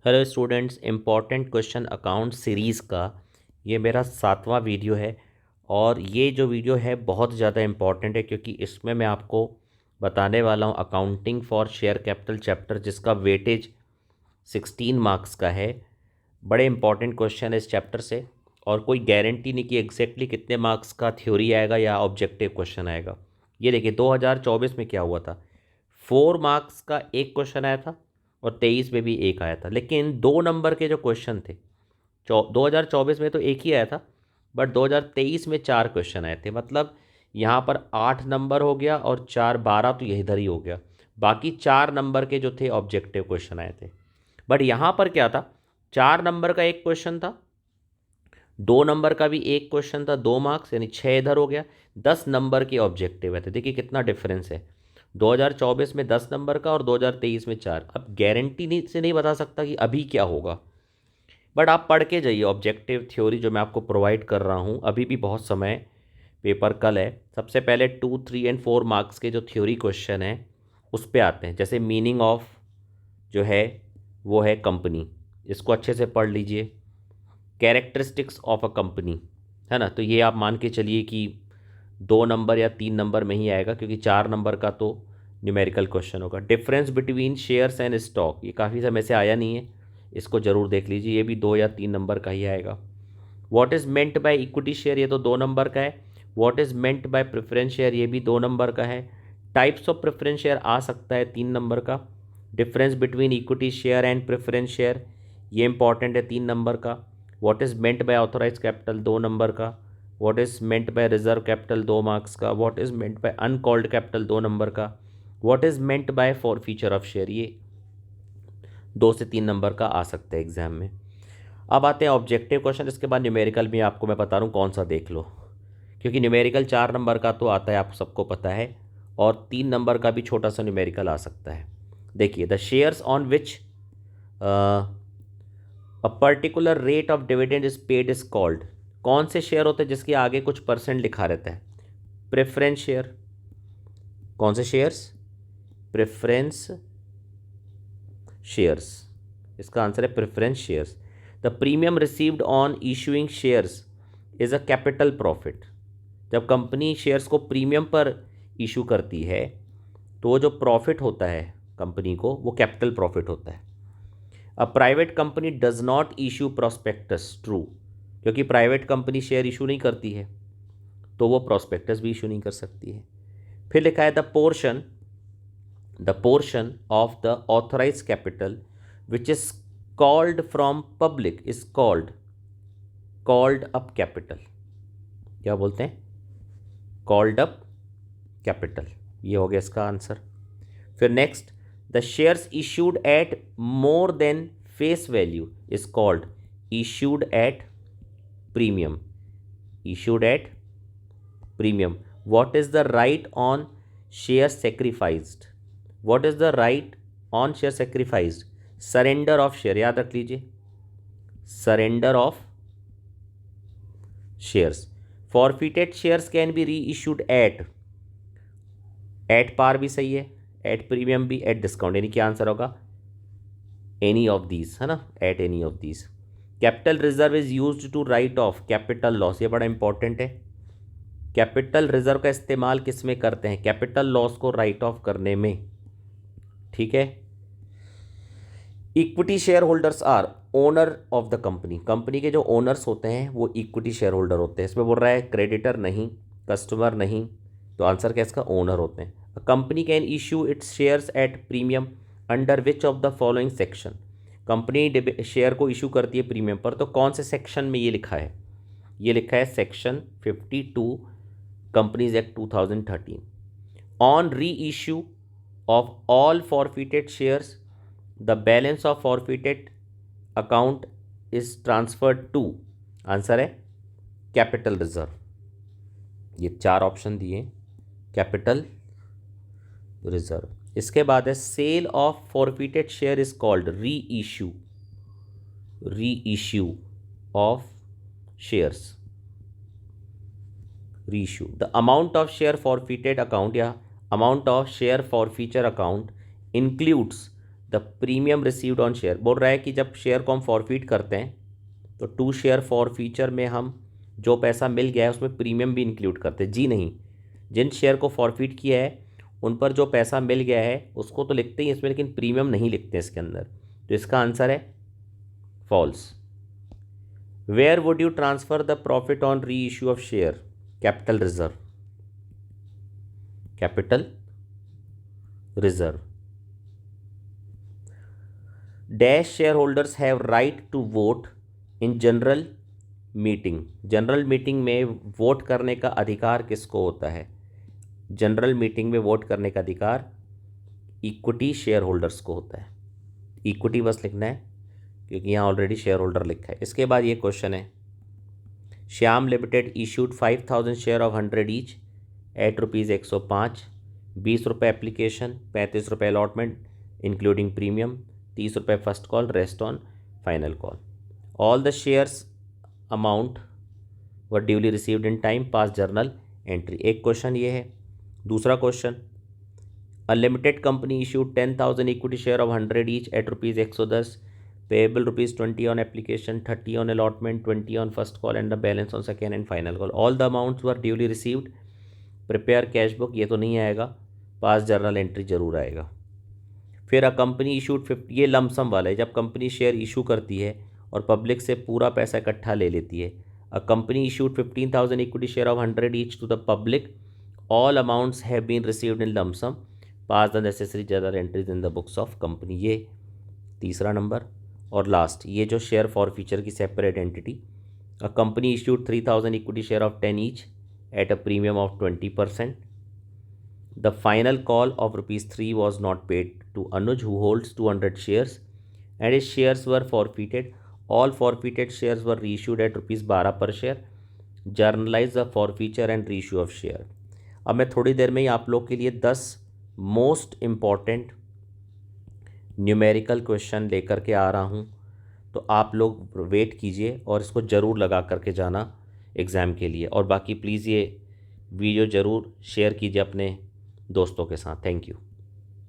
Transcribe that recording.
Hello students, important question account series का ये मेरा 7वां वीडियो है। और ये जो वीडियो है बहुत ज़्यादा इम्पॉर्टेंट है क्योंकि इसमें मैं आपको बताने वाला हूँ accounting for share capital chapter, जिसका वेटेज 16 मार्क्स का है। बड़े इंपॉर्टेंट क्वेश्चन है इस चैप्टर से, और कोई गारंटी नहीं कि एग्जैक्टली कितने मार्क्स का थ्योरी आएगा या ऑब्जेक्टिव क्वेश्चन आएगा। ये देखिए 2024 में क्या हुआ था, 4 मार्क्स का एक क्वेश्चन आया था और 23 में भी एक आया था, लेकिन 2 नंबर के जो क्वेश्चन थे 2024 में तो एक ही आया था, बट 2023 में 4 क्वेश्चन आए थे। मतलब यहाँ पर 8 नंबर हो गया और 4 12 तो यही इधर ही हो गया। बाकी 4 नंबर के जो थे ऑब्जेक्टिव क्वेश्चन आए थे। बट यहाँ पर क्या था, 4 नंबर का एक क्वेश्चन था, 2 नंबर का भी एक क्वेश्चन था, 2 मार्क्स यानी 6 इधर हो गया। 10 नंबर के ऑब्जेक्टिव है, तो देखिए कितना डिफरेंस है, 2024 में 10 नंबर का और 2023 में 4। अब गारंटी नहीं से नहीं बता सकता कि अभी क्या होगा, बट आप पढ़ के जाइए ऑब्जेक्टिव थ्योरी जो मैं आपको प्रोवाइड कर रहा हूँ। अभी भी बहुत समय, पेपर कल है। सबसे पहले 2 3 और 4 मार्क्स के जो थ्योरी क्वेश्चन हैं उस पर आते हैं। जैसे मीनिंग ऑफ जो है वो है कंपनी, इसको अच्छे से पढ़ लीजिए। कैरेक्टरिस्टिक्स ऑफ अ कंपनी, है ना, तो ये आप मान के चलिए कि 2 नंबर या 3 नंबर में ही आएगा, क्योंकि 4 नंबर का तो न्यूमेरिकल क्वेश्चन होगा। Difference between shares and stock, ये काफ़ी समय से आया नहीं है, इसको ज़रूर देख लीजिए, ये भी 2 या 3 नंबर का ही आएगा। What is meant by equity share, ये तो 2 नंबर का है। What is meant by preference share, ये भी 2 नंबर का है। टाइप्स ऑफ प्रेफरेंस शेयर आ सकता है 3 नंबर का। Difference between equity share and preference share, ये इंपॉर्टेंट है 3 नंबर का। What is meant by authorise capital, 2 number का। What is meant by reserve capital, 2 marks का। What is meant by uncalled capital, 2 number का। What is meant by forfeiture of share, ये 2 से 3 number का आ सकता है exam में। अब आते हैं ऑब्जेक्टिव क्वेश्चन, इसके बाद न्यूमेरिकल भी आपको मैं बता रहा हूँ कौन सा देख लो, क्योंकि न्यूमेरिकल 4 नंबर का तो आता है, आप सबको पता है, और 3 नंबर का भी छोटा सा न्यूमेरिकल आ सकता है। देखिए, the shares on which a particular rate of dividend is paid is called, कौन से शेयर होते हैं जिसके आगे कुछ परसेंट लिखा रहता है? Preference share. कौन से शेयर्स? प्रेफरेंस शेयर्स, इसका आंसर है preference shares. The premium received on issuing shares is a capital profit, जब कंपनी शेयर्स को प्रीमियम पर इशू करती है तो वो जो प्रॉफिट होता है कंपनी को, वो कैपिटल प्रॉफिट होता है। A private company does not issue prospectus, true, क्योंकि प्राइवेट कंपनी शेयर इशू नहीं करती है तो वो प्रोस्पेक्टस भी इशू नहीं कर सकती है। फिर लिखा है the portion of the authorise capital which is called from public is called up capital, क्या बोलते हैं? कॉल्ड अप कैपिटल, ये हो गया इसका आंसर। फिर next, the shares issued at more than face value is called issued at premium, issued at premium. What is the right on share sacrificed, what is the right on share sacrificed? Surrender of share, याद रख लीजिए, surrender of shares. Forfeited shares can be री issued at par भी सही है, at premium भी, at discount, यानी क्या आंसर होगा? एनी ऑफ दीज, है ना, at any of these. Capital reserve is used to write off capital loss, ये बड़ा इंपॉर्टेंट है। कैपिटल रिजर्व का इस्तेमाल किस में करते हैं? कैपिटल लॉस को राइट ऑफ करने में, ठीक है। Equity share holders are owner of the company, company के जो ओनर्स होते हैं वो इक्विटी शेयर होल्डर होते हैं। इसमें बोल रहा है क्रेडिटर नहीं, कस्टमर नहीं, तो आंसर क्या इसका? ओनर होते हैं। Company can issue it's shares at premium under which of the following section, company share को इशू करती है प्रीमियम पर, तो कौन से सेक्शन में ये लिखा है? ये लिखा है section 52 companies act 2013। On reissue of all forfeited shares the balance of forfeited account is transferred to, answer है कैपिटल रिजर्व। ये 4 ऑप्शन दिए, कैपिटल रिजर्व। इसके बाद है sale of forfeited share is called reissue of shares, reissue. The amount of share forfeited account या amount of share forfeiture account includes the premium received on share. बोल रहा है कि जब share को हम फॉरफीट करते हैं तो टू शेयर फॉरफीचर में हम जो पैसा मिल गया है उसमें प्रीमियम भी इंक्लूड करते हैं। जी नहीं, जिन शेयर को फॉरफीट किया है उन पर जो पैसा मिल गया है उसको तो लिखते ही इसमें, लेकिन प्रीमियम नहीं लिखते इसके अंदर। तो इसका आंसर है false. Where would you transfer the profit on reissue of share? Capital reserve. Capital reserve. Dash share holders have right to vote in general meeting. General meeting में वोट करने का अधिकार किसको होता है? जनरल मीटिंग में vote करने का अधिकार इक्विटी शेयर होल्डर्स को होता है। इक्विटी बस लिखना है क्योंकि यहाँ ऑलरेडी शेयर होल्डर लिखा है। इसके बाद ये क्वेश्चन है, Shyam limited issued 5000 share of 100 each eight ₹105, 20 रुपये एप्लीकेशन, 35 रुपये अलॉटमेंट इंक्लूडिंग प्रीमियम, 30 रुपये first call, rest on final call. All the shares amount were duly received in time, pass journal entry. एक क्वेश्चन ये है। दूसरा question, a limited company issued 10,000 equity share of 100 each eight ₹110, payable ₹20 on application, 30 on allotment, 20 on first call and the balance on second and final call. All the amounts were duly received, prepare cash book, ये तो नहीं आएगा, पास journal entry जरूर आएगा। फिर अ company issued 50, ये lump sum वाला है, जब कंपनी शेयर इशू करती है और पब्लिक से पूरा पैसा इकट्ठा ले लेती है। A company issued 15,000 equity share of 100 each to the public, all amounts have been received in lump sum, pass the necessary journal entries in the books of company. ये तीसरा नंबर। और लास्ट, ये जो शेयर फॉर फीचर की separate entity, a company issued 3,000 equity share of 10 each at a premium of 20%. The final call of ₹3 was not paid to Anuj, who holds 200 shares, and his shares were forfeited. All forfeited shares were reissued at ₹12 per share. Journalize the forfeiture and reissue of share. अब मैं थोड़ी देर में ही आप लोग के लिए 10 most important numerical question लेकर के आ रहा हूँ, तो आप लोग वेट कीजिए और इसको ज़रूर लगा करके जाना एग्ज़ाम के लिए। और बाकी प्लीज़ ये वीडियो ज़रूर शेयर कीजिए अपने दोस्तों के साथ। Thank you.